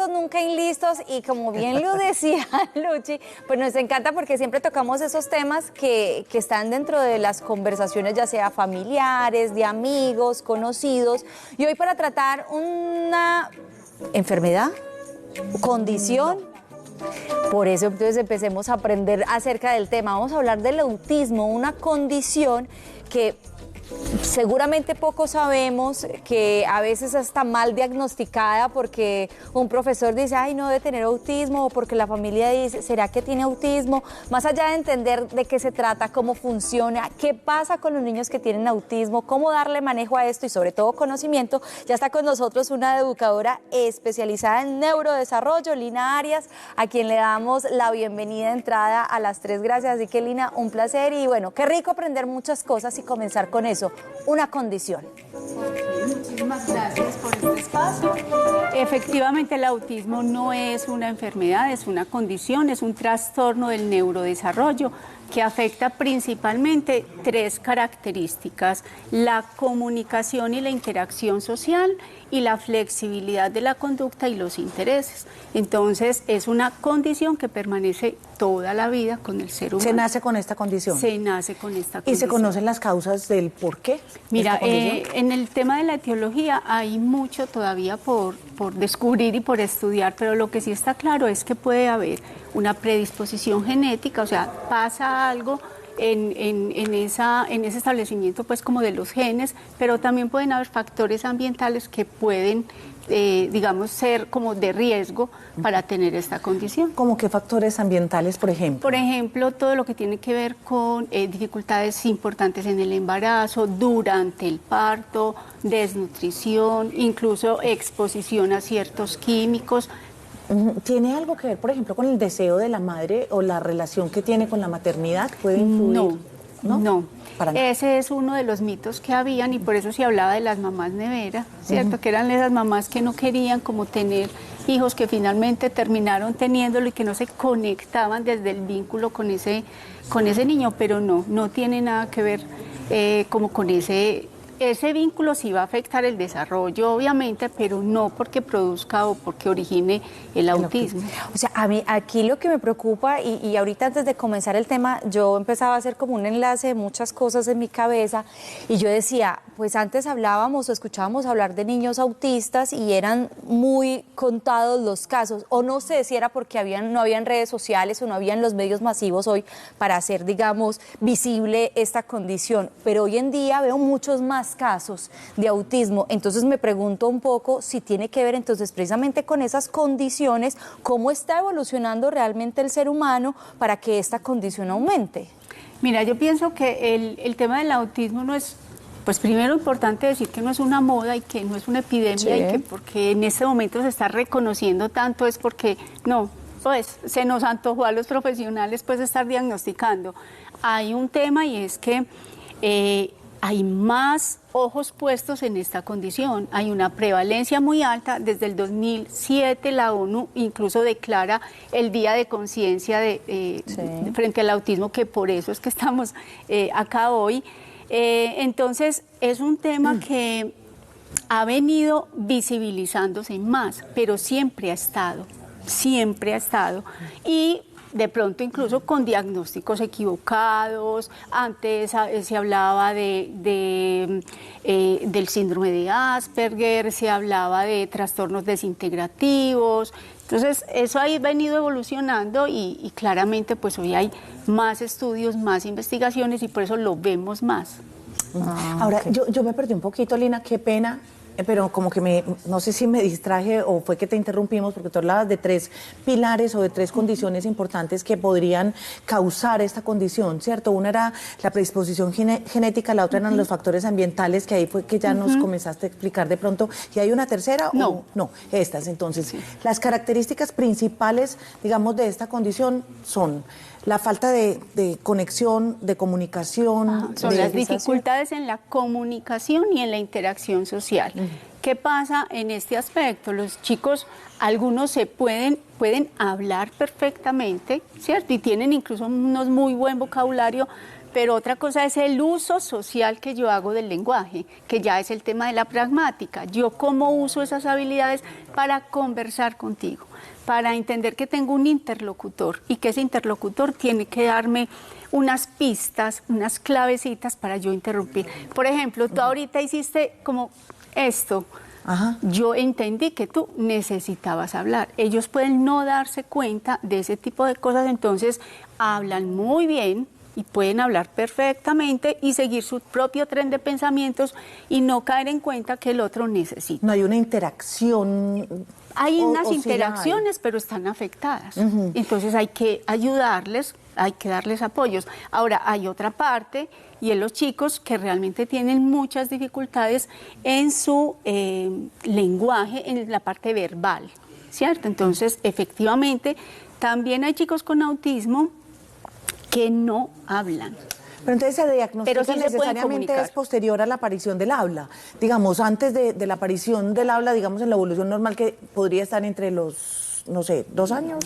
listos, nunca inlistos, y como bien lo decía Luchi, pues nos encanta porque siempre tocamos esos temas que están dentro de las conversaciones, ya sea familiares, de amigos, conocidos, y hoy para tratar una enfermedad, condición. Por eso entonces empecemos a aprender acerca del tema. Vamos a hablar del autismo, una condición que seguramente poco sabemos, que a veces está mal diagnosticada porque un profesor dice, ay, no debe tener autismo, o porque la familia dice, ¿será que tiene autismo? Más allá de entender de qué se trata, cómo funciona, qué pasa con los niños que tienen autismo, cómo darle manejo a esto y sobre todo conocimiento, ya está con nosotros una educadora especializada en neurodesarrollo, Lina Arias, a quien le damos la bienvenida de entrada a las 3. Gracias. Así que, Lina, un placer y bueno, qué rico aprender muchas cosas y comenzar con eso. Una condición. Muchísimas gracias por este espacio. Efectivamente, el autismo no es una enfermedad, es una condición, es un trastorno del neurodesarrollo que afecta principalmente 3 características: la comunicación y la interacción social y la flexibilidad de la conducta y los intereses. Entonces, es una condición que permanece toda la vida con el ser humano. ¿Se nace con esta condición? Se nace con esta condición. ¿Y se conocen las causas del por qué? Mira, en el tema de la etiología hay mucho todavía por descubrir y por estudiar, pero lo que sí está claro es que puede haber una predisposición genética, o sea, pasa algo en ese establecimiento pues como de los genes, pero también pueden haber factores ambientales que pueden, digamos, ser como de riesgo para tener esta condición. ¿Cómo qué factores ambientales, por ejemplo? Por ejemplo, todo lo que tiene que ver con dificultades importantes en el embarazo, durante el parto, desnutrición, incluso exposición a ciertos químicos. ¿Tiene algo que ver, por ejemplo, con el deseo de la madre o la relación que tiene con la maternidad? ¿Puede influir? No. Para nada. Ese es uno de los mitos que habían y por eso se hablaba de las mamás nevera, ¿cierto? Que eran esas mamás que no querían como tener hijos, que finalmente terminaron teniéndolo y que no se conectaban desde el vínculo con ese niño, pero no tiene nada que ver como con ese vínculo. Sí va a afectar el desarrollo, obviamente, pero no porque produzca o porque origine el autismo. O sea, a mí aquí lo que me preocupa, y ahorita antes de comenzar el tema, yo empezaba a hacer como un enlace de muchas cosas en mi cabeza, y yo decía, pues antes hablábamos o escuchábamos hablar de niños autistas y eran muy contados los casos, o no sé si era porque no habían redes sociales o no habían los medios masivos hoy para hacer, digamos, visible esta condición, pero hoy en día veo muchos más casos de autismo. Entonces me pregunto un poco si tiene que ver entonces precisamente con esas condiciones, cómo está evolucionando realmente el ser humano para que esta condición aumente. Mira, yo pienso que el tema del autismo no es, pues primero importante decir que no es una moda y que no es una epidemia, sí, y que porque en este momento se está reconociendo tanto es porque no, pues se nos antojó a los profesionales pues estar diagnosticando. Hay un tema y es que hay más ojos puestos en esta condición, hay una prevalencia muy alta. Desde el 2007 la ONU incluso declara el Día de Conciencia frente al autismo, que por eso es que estamos acá hoy. Entonces es un tema que ha venido visibilizándose más, pero siempre ha estado, y de pronto incluso con diagnósticos equivocados. Antes se hablaba del síndrome de Asperger, se hablaba de trastornos desintegrativos. Entonces eso ha venido evolucionando y claramente pues hoy hay más estudios, más investigaciones y por eso lo vemos más. Ahora, okay, yo me perdí un poquito, Lina, qué pena. Pero como que no sé si me distraje o fue que te interrumpimos, porque tú hablabas de 3 pilares o de 3 condiciones importantes que podrían causar esta condición, ¿cierto? Una era la predisposición genética, la otra eran los factores ambientales, que ahí fue que ya nos comenzaste a explicar de pronto. ¿Y hay una tercera? No, estas. Entonces, sí, las características principales, digamos, de esta condición son la falta de conexión, de comunicación. Son las dificultades en la comunicación y en la interacción social. ¿Qué pasa en este aspecto? Los chicos, algunos pueden hablar perfectamente, ¿cierto? Y tienen incluso unos muy buen vocabulario, Pero otra cosa es el uso social que yo hago del lenguaje, que ya es el tema de la pragmática. Yo cómo uso esas habilidades para conversar contigo, para entender que tengo un interlocutor y que ese interlocutor tiene que darme unas pistas, unas clavecitas para yo interrumpir. Por ejemplo, tú ahorita hiciste como esto. Ajá. Yo entendí que tú necesitabas hablar. Ellos pueden no darse cuenta de ese tipo de cosas, entonces hablan muy bien y pueden hablar perfectamente y seguir su propio tren de pensamientos y no caer en cuenta que el otro necesita. No hay una interacción. Hay unas sí la interacciones, pero están afectadas. Entonces hay que ayudarles, hay que darles apoyos. Ahora, hay otra parte, y es los chicos que realmente tienen muchas dificultades en su lenguaje, en la parte verbal, ¿cierto? Entonces, efectivamente, también hay chicos con autismo que no hablan. Pero entonces se diagnostica Pero sí se pueden necesariamente comunicar. es posterior a la aparición del habla. Digamos, antes de la aparición del habla, digamos, en la evolución normal, que podría estar entre los, no sé, 2 años.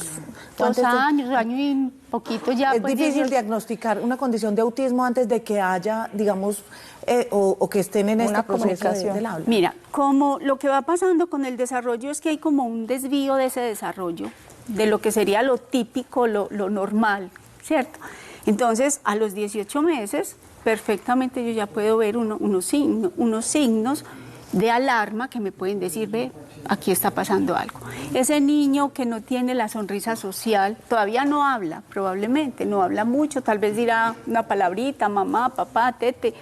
o 2 antes de- años, año y un poquito ya. Es pues, difícil ellos- diagnosticar una condición de autismo antes de que haya, digamos, o que estén en Una este proceso comunicación. del habla. Mira, como lo que va pasando con el desarrollo es que hay como un desvío de ese desarrollo, de lo que sería lo típico, lo normal, ¿cierto? Entonces, a los 18 meses, perfectamente yo ya puedo ver unos signos de alarma que me pueden decir, ve, aquí está pasando algo. Ese niño que no tiene la sonrisa social, todavía no habla, probablemente, no habla mucho, tal vez dirá una palabrita, mamá, papá, tete,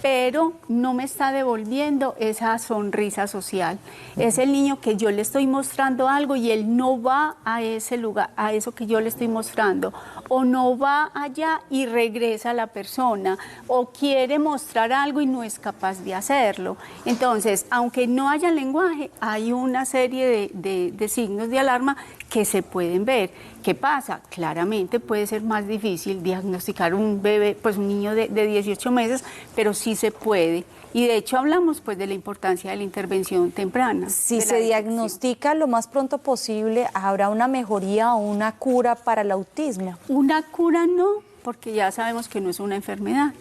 pero no me está devolviendo esa sonrisa social. Es el niño que yo le estoy mostrando algo y él no va a ese lugar, a eso que yo le estoy mostrando, o no va allá y regresa la persona, o quiere mostrar algo y no es capaz de hacerlo. Entonces, aunque no haya lenguaje, hay una serie de signos de alarma que se pueden ver. ¿Qué pasa? Claramente puede ser más difícil diagnosticar un bebé, pues un niño de 18 meses, pero sí se puede. Y de hecho hablamos pues de la importancia de la intervención temprana. Si de la se detección. diagnostica lo más pronto posible, ¿habrá una mejoría o una cura para el autismo? Una cura no, porque ya sabemos que no es una enfermedad,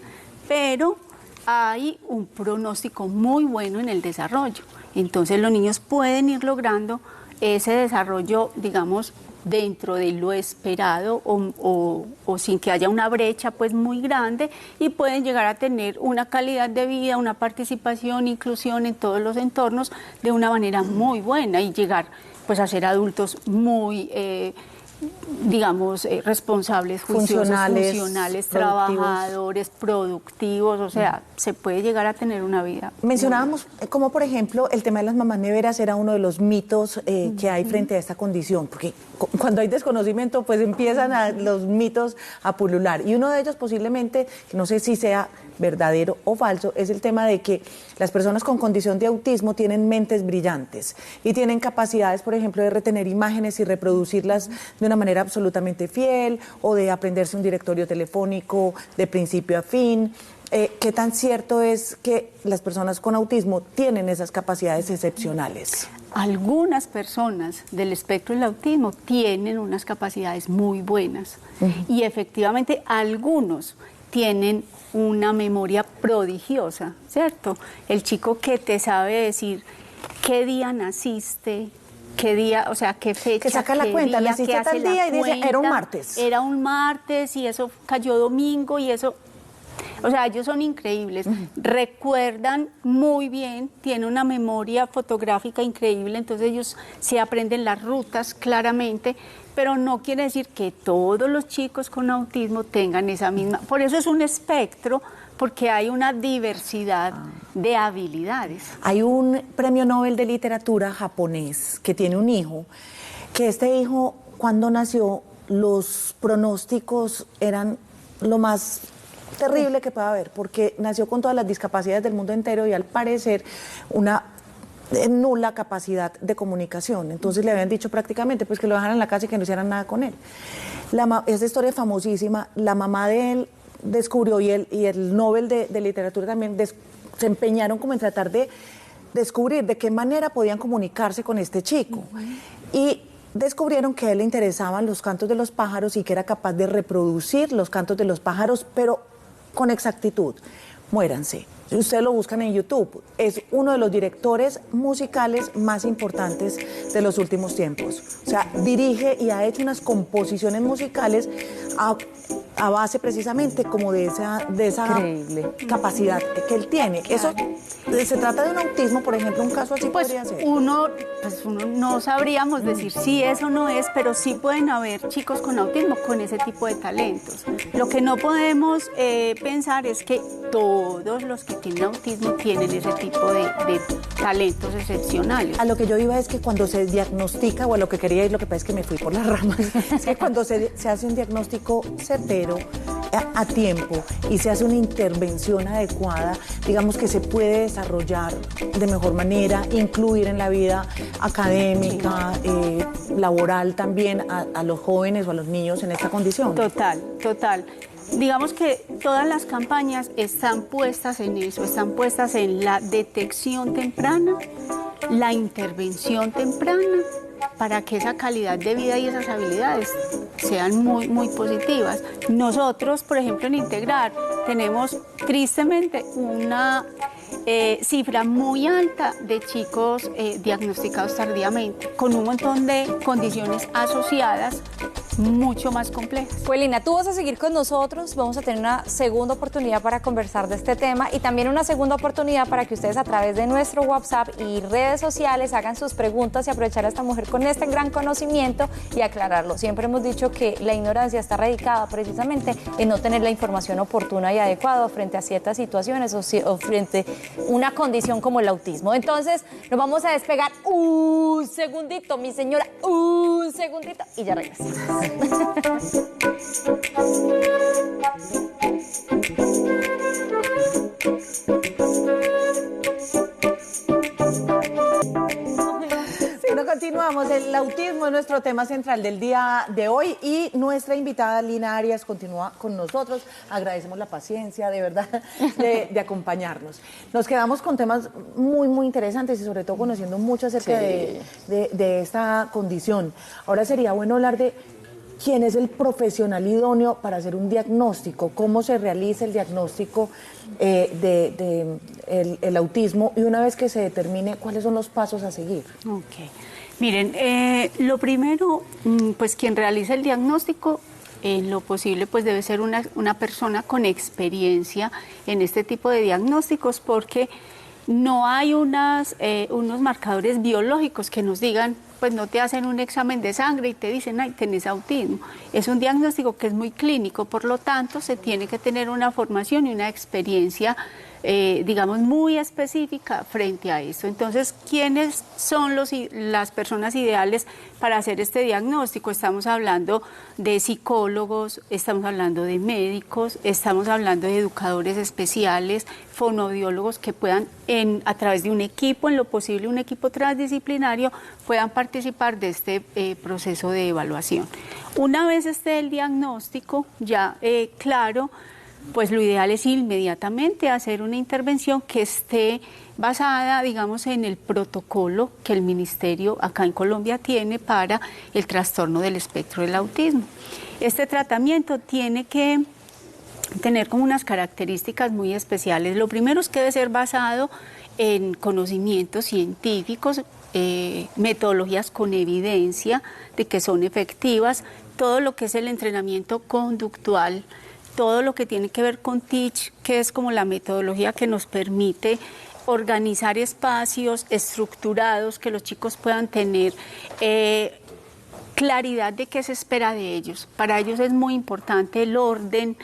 pero hay un pronóstico muy bueno en el desarrollo. Entonces los niños pueden ir logrando ese desarrollo, digamos, dentro de lo esperado o sin que haya una brecha pues muy grande, y pueden llegar a tener una calidad de vida, una participación, inclusión en todos los entornos de una manera muy buena y llegar pues a ser adultos muy digamos, responsables, juiciosos, funcionales, productivos. trabajadores, productivos, o sea, se puede llegar a tener una vida. Mencionábamos como, por ejemplo, el tema de las mamás neveras era uno de los mitos que hay frente a esta condición, porque cuando hay desconocimiento, pues empiezan los mitos a pulular. Y uno de ellos posiblemente, que no sé si sea verdadero o falso, es el tema de que las personas con condición de autismo tienen mentes brillantes y tienen capacidades, por ejemplo, de retener imágenes y reproducirlas de una manera absolutamente fiel, o de aprenderse un directorio telefónico de principio a fin. ¿Qué tan cierto es que las personas con autismo tienen esas capacidades excepcionales? Algunas personas del espectro del autismo tienen unas capacidades muy buenas y efectivamente algunos tienen una memoria prodigiosa, ¿cierto? El chico que te sabe decir qué día naciste, qué día, o sea, qué fecha, que saca la qué cuenta, día, naciste que hace tal la día y dice, era un cuenta, martes. Era un martes y eso cayó domingo y eso, o sea, ellos son increíbles, recuerdan muy bien, tienen una memoria fotográfica increíble, entonces ellos se aprenden las rutas claramente, pero no quiere decir que todos los chicos con autismo tengan esa misma, por eso es un espectro, porque hay una diversidad de habilidades. Hay un premio Nobel de literatura japonés que tiene un hijo, que este hijo, cuando nació, los pronósticos eran lo más terrible que pueda haber, porque nació con todas las discapacidades del mundo entero y al parecer una nula capacidad de comunicación. Entonces le habían dicho prácticamente pues que lo dejaran en la casa y que no hicieran nada con él. Esa historia es famosísima. La mamá de él descubrió, y el Nobel de literatura también, se empeñaron como en tratar de descubrir de qué manera podían comunicarse con este chico. Y descubrieron que a él le interesaban los cantos de los pájaros y que era capaz de reproducir los cantos de los pájaros, pero con exactitud. Muéranse. Si ustedes lo buscan en YouTube, es uno de los directores musicales más importantes de los últimos tiempos. O sea, dirige y ha hecho unas composiciones musicales a base precisamente como de esa capacidad que él tiene. Eso se trata de un autismo, por ejemplo, un caso así Pues podría ser. uno no sabríamos decir si eso no es, pero sí pueden haber chicos con autismo con ese tipo de talentos. Lo que no podemos pensar es que todos los que tienen autismo tienen ese tipo de talentos excepcionales. A lo que yo iba es que cuando se diagnostica, o a lo que quería ir, lo que pasa es que me fui por las ramas, es que cuando se hace un diagnóstico certero, a tiempo, y se hace una intervención adecuada, digamos que se puede desarrollar de mejor manera, incluir en la vida académica, laboral también a los jóvenes o a los niños en esta condición. Total, total. Digamos que todas las campañas están puestas en eso, están puestas en la detección temprana, la intervención temprana, para que esa calidad de vida y esas habilidades sean muy, muy positivas. Nosotros, por ejemplo, en Integrar, tenemos tristemente una cifra muy alta de chicos diagnosticados tardíamente, con un montón de condiciones asociadas mucho más complejas. Pues Lina, tú vas a seguir con nosotros, vamos a tener una segunda oportunidad para conversar de este tema y también una segunda oportunidad para que ustedes a través de nuestro WhatsApp y redes sociales hagan sus preguntas y aprovechar a esta mujer con este gran conocimiento y aclararlo. Siempre hemos dicho que la ignorancia está radicada precisamente en no tener la información oportuna y adecuada frente a ciertas situaciones o frente a una condición como el autismo. Entonces, nos vamos a despegar un segundito, mi señora, un segundito y ya regresamos. Bueno, continuamos. El autismo es nuestro tema central del día de hoy y nuestra invitada Lina Arias continúa con nosotros. Agradecemos la paciencia, de verdad, de acompañarnos. Nos quedamos con temas muy, muy interesantes y sobre todo conociendo mucho acerca de esta condición. Ahora sería bueno hablar de quién es el profesional idóneo para hacer un diagnóstico, cómo se realiza el diagnóstico el autismo y una vez que se determine cuáles son los pasos a seguir. Okay. Miren, lo primero, pues quien realiza el diagnóstico, en lo posible, pues debe ser una persona con experiencia en este tipo de diagnósticos, porque no hay unos marcadores biológicos que nos digan, pues no te hacen un examen de sangre y te dicen, ay, tenés autismo. Es un diagnóstico que es muy clínico, por lo tanto, se tiene que tener una formación y una experiencia, digamos, muy específica frente a eso. Entonces, ¿quiénes son las personas ideales para hacer este diagnóstico? Estamos hablando de psicólogos, estamos hablando de médicos, estamos hablando de educadores especiales, fonoaudiólogos que puedan, a través de un equipo, en lo posible un equipo transdisciplinario, puedan participar de este proceso de evaluación. Una vez esté el diagnóstico ya claro, pues lo ideal es inmediatamente hacer una intervención que esté basada, digamos, en el protocolo que el Ministerio acá en Colombia tiene para el trastorno del espectro del autismo. Este tratamiento tiene que tener como unas características muy especiales. Lo primero es que debe ser basado en conocimientos científicos, metodologías con evidencia de que son efectivas, todo lo que es el entrenamiento conductual, todo lo que tiene que ver con TEACH, que es como la metodología que nos permite organizar espacios estructurados, que los chicos puedan tener claridad de qué se espera de ellos. Para ellos es muy importante el orden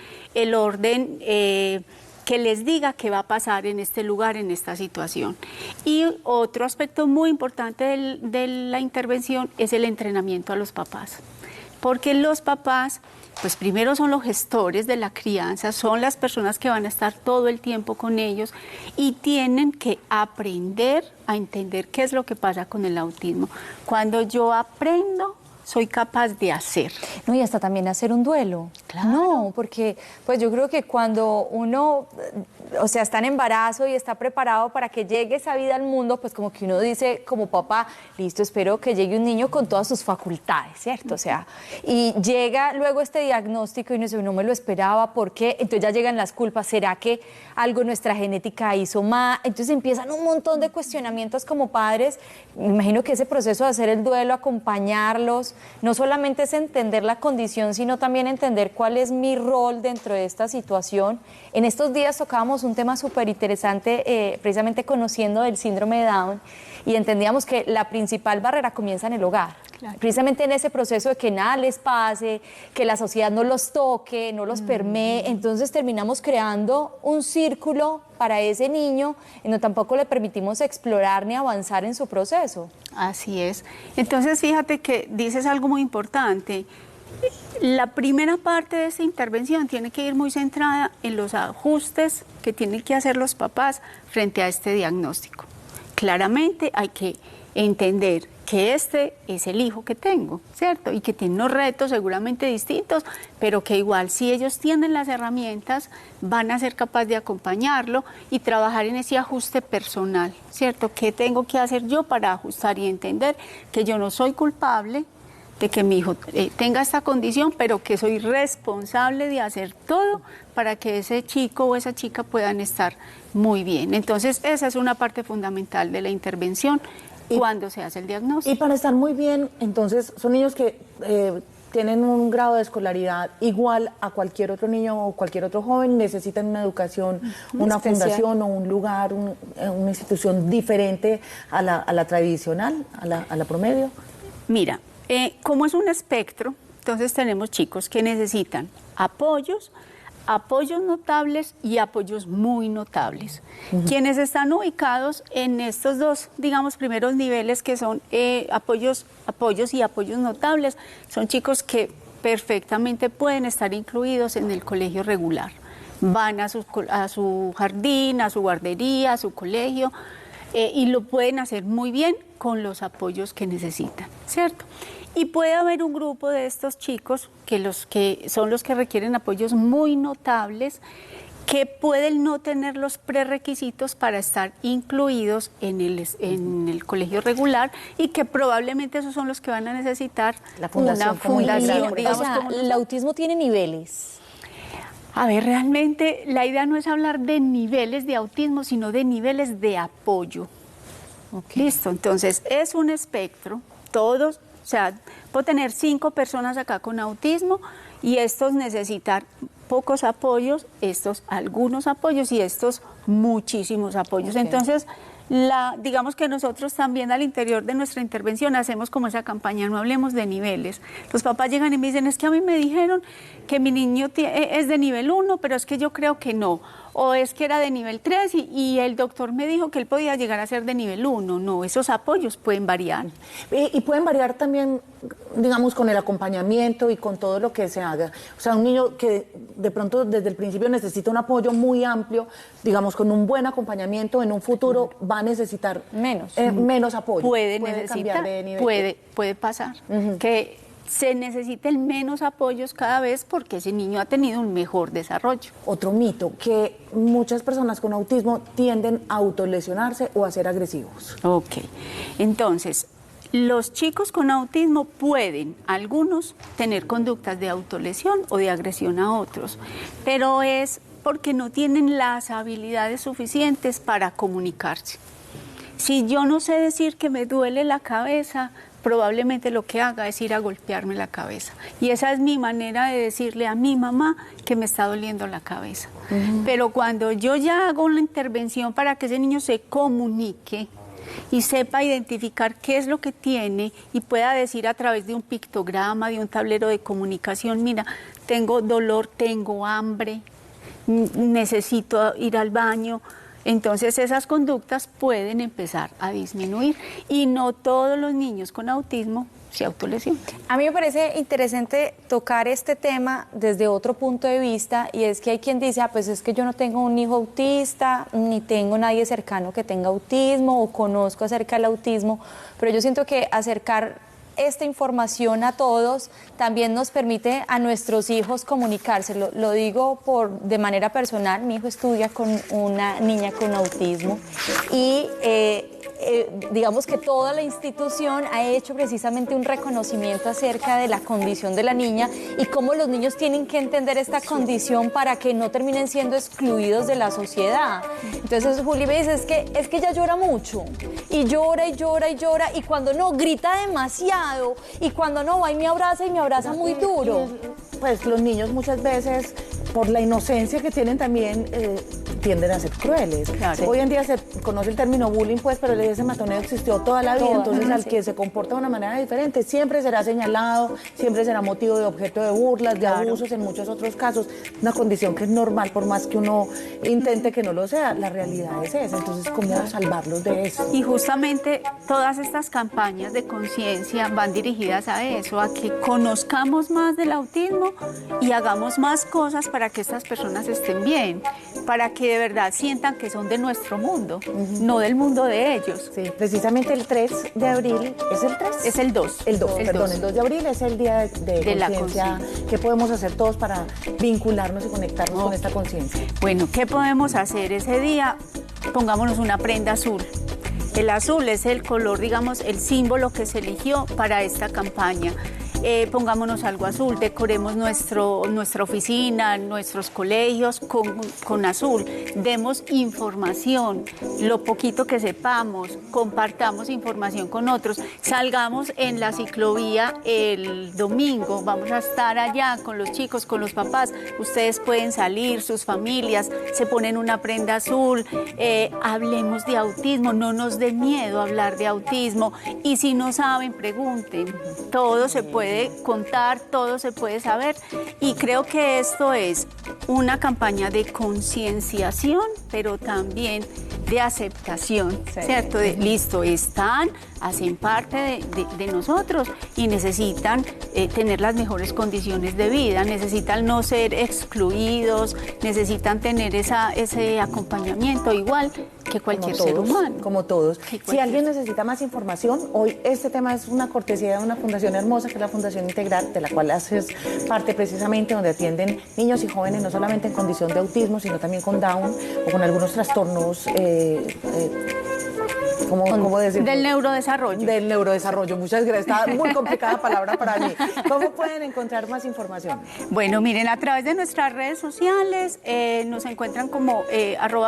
que les diga qué va a pasar en este lugar, en esta situación. Y otro aspecto muy importante de la intervención es el entrenamiento a los papás. Porque los papás, pues primero son los gestores de la crianza, son las personas que van a estar todo el tiempo con ellos y tienen que aprender a entender qué es lo que pasa con el autismo. Cuando yo aprendo, soy capaz de hacer. No, y hasta también hacer un duelo. Claro. No, porque pues yo creo que cuando uno o sea, está en embarazo y está preparado para que llegue esa vida al mundo, pues como que uno dice como papá, listo, espero que llegue un niño con todas sus facultades, ¿cierto? O sea, y llega luego este diagnóstico y uno dice, no me lo esperaba, ¿por qué? Entonces ya llegan las culpas, ¿será que algo nuestra genética hizo mal? Entonces empiezan un montón de cuestionamientos como padres. Me imagino que ese proceso de hacer el duelo, acompañarlos, no solamente es entender la condición, sino también entender cuál es mi rol dentro de esta situación. En estos días tocábamos un tema súper interesante, precisamente conociendo el síndrome de Down, y entendíamos que la principal barrera comienza en el hogar. Claro. Precisamente en ese proceso de que nada les pase, que la sociedad no los toque, no los permee, entonces terminamos creando un círculo para ese niño en donde tampoco le permitimos explorar ni avanzar en su proceso. Así es. Entonces fíjate que dices algo muy importante. La primera parte de esta intervención tiene que ir muy centrada en los ajustes que tienen que hacer los papás frente a este diagnóstico. Claramente hay que entender que este es el hijo que tengo, ¿cierto? Y que tiene unos retos seguramente distintos, pero que igual si ellos tienen las herramientas van a ser capaces de acompañarlo y trabajar en ese ajuste personal, ¿cierto? ¿Qué tengo que hacer yo para ajustar y entender que yo no soy culpable de que mi hijo tenga esta condición, pero que soy responsable de hacer todo para que ese chico o esa chica puedan estar muy bien? Entonces, esa es una parte fundamental de la intervención cuando se hace el diagnóstico. Y para estar muy bien, entonces, son niños que tienen un grado de escolaridad igual a cualquier otro niño o cualquier otro joven, necesitan una educación, una fundación o un lugar, una institución diferente a la tradicional, a la promedio. Mira, como es un espectro, entonces tenemos chicos que necesitan apoyos notables y apoyos muy notables. Quienes están ubicados en estos dos, digamos, primeros niveles que son apoyos y apoyos notables, son chicos que perfectamente pueden estar incluidos en el colegio regular. Van a su jardín, a su guardería, a su colegio, y lo pueden hacer muy bien con los apoyos que necesitan, ¿cierto? Y puede haber un grupo de estos chicos que son los que requieren apoyos muy notables, que pueden no tener los prerequisitos para estar incluidos en el colegio regular y que probablemente esos son los que van a necesitar una fundación. Digamos, o sea, ¿el autismo tiene niveles? A ver, realmente la idea no es hablar de niveles de autismo, sino de niveles de apoyo. Okay. Listo, entonces es un espectro, todos, o sea, puedo tener 5 personas acá con autismo y estos necesitan pocos apoyos, estos algunos apoyos y estos muchísimos apoyos. Okay. Entonces, digamos que nosotros también al interior de nuestra intervención hacemos como esa campaña, no hablemos de niveles. Los papás llegan y me dicen, es que a mí me dijeron que mi niño es de nivel 1, pero es que yo creo que no. O es que era de nivel 3 y el doctor me dijo que él podía llegar a ser de nivel 1. No, esos apoyos pueden variar. Y pueden variar también, digamos, con el acompañamiento y con todo lo que se haga. O sea, un niño que de pronto desde el principio necesita un apoyo muy amplio, digamos, con un buen acompañamiento, en un futuro va a necesitar menos apoyo. Puede necesitar, cambiar de nivel. Puede pasar. Que se necesiten menos apoyos cada vez porque ese niño ha tenido un mejor desarrollo. Otro mito, que muchas personas con autismo tienden a autolesionarse o a ser agresivos. Ok, entonces, los chicos con autismo pueden, algunos, tener conductas de autolesión o de agresión a otros, pero es porque no tienen las habilidades suficientes para comunicarse. Si yo no sé decir que me duele la cabeza, probablemente lo que haga es ir a golpearme la cabeza. Y esa es mi manera de decirle a mi mamá que me está doliendo la cabeza. Pero cuando yo ya hago una intervención para que ese niño se comunique y sepa identificar qué es lo que tiene y pueda decir a través de un pictograma, de un tablero de comunicación, mira, tengo dolor, tengo hambre, necesito ir al baño. Entonces esas conductas pueden empezar a disminuir y no todos los niños con autismo se autolesionan. A mí me parece interesante tocar este tema desde otro punto de vista y es que hay quien dice, pues es que yo no tengo un hijo autista, ni tengo nadie cercano que tenga autismo o conozco acerca del autismo, pero yo siento que acercar esta información a todos también nos permite a nuestros hijos comunicarse. Lo digo de manera personal, mi hijo estudia con una niña con autismo y digamos que toda la institución ha hecho precisamente un reconocimiento acerca de la condición de la niña y cómo los niños tienen que entender esta condición para que no terminen siendo excluidos de la sociedad. Entonces Juli me dice, es que ella llora mucho y llora y llora y llora y cuando no, grita demasiado y cuando no, va y me abraza muy duro. Pues los niños muchas veces, por la inocencia que tienen también, tienden a ser crueles. Claro. Hoy en día se conoce el término bullying, pues, pero ese matoneo existió toda la vida, entonces al que se comporta de una manera diferente siempre será señalado, siempre será motivo de objeto de burlas, de abusos en muchos otros casos, una condición que es normal por más que uno intente que no lo sea, la realidad es esa, entonces ¿cómo salvarlos de eso? Y justamente todas estas campañas de conciencia van dirigidas a eso, a que conozcamos más del autismo y hagamos más cosas para que estas personas estén bien, para que de verdad sientan que son de nuestro mundo, no del mundo de ellos. Sí, precisamente el 3 de abril, ¿es el 3? Es el 2. El 2, perdón, el 2 de abril es el día de la conciencia. ¿Qué podemos hacer todos para vincularnos y conectarnos con esta conciencia? Bueno, ¿qué podemos hacer ese día? Pongámonos una prenda azul. El azul es el color, digamos, el símbolo que se eligió para esta campaña. Pongámonos algo azul, decoremos nuestra oficina, nuestros colegios con azul, demos información, lo poquito que sepamos, compartamos información con otros, salgamos en la ciclovía el domingo, vamos a estar allá con los chicos, con los papás, ustedes pueden salir, sus familias, se ponen una prenda azul, hablemos de autismo, no nos dé miedo hablar de autismo y si no saben, pregunten, todo se puede contar, todo se puede saber y creo que esto es una campaña de concienciación, pero también de aceptación, sí, ¿cierto? Listo, hacen parte de nosotros y necesitan tener las mejores condiciones de vida, necesitan no ser excluidos, necesitan tener ese acompañamiento igual que cualquier ser humano. Como todos. Si alguien necesita más información, hoy este tema es una cortesía de una fundación hermosa que es la Fundación Integral, de la cual haces parte precisamente, donde atienden niños y jóvenes no solamente en condición de autismo, sino también con Down o con algunos trastornos ¿cómo decirlo? Del neurodesarrollo. Del neurodesarrollo, muchas gracias. Está muy complicada palabra para mí. ¿Cómo pueden encontrar más información? Bueno, miren, a través de nuestras redes sociales nos encuentran como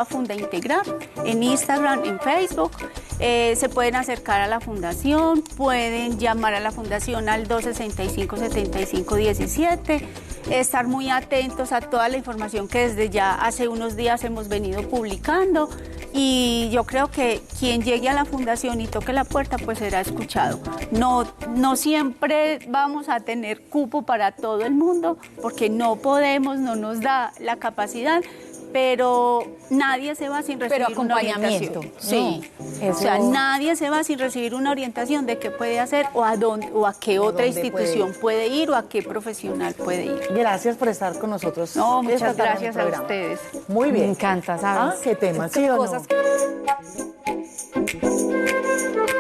@fundaintegral, en Instagram, en Facebook. Se pueden acercar a la fundación, pueden llamar a la fundación al 265-7517, estar muy atentos a toda la información que desde ya hace unos días hemos venido publicando y yo creo que quien llegue a la fundación y toque la puerta pues será escuchado. No siempre vamos a tener cupo para todo el mundo porque no podemos, no nos da la capacidad, pero nadie se va sin recibir una orientación. Sí, o sea, nadie se va sin recibir una orientación de qué puede hacer o a dónde o a qué otra institución puede ir o a qué profesional puede ir. Gracias por estar con nosotros. No, muchas gracias a ustedes. Muy bien. Me encanta, ¿sabes? ¿Qué tema? ¿Sí o no?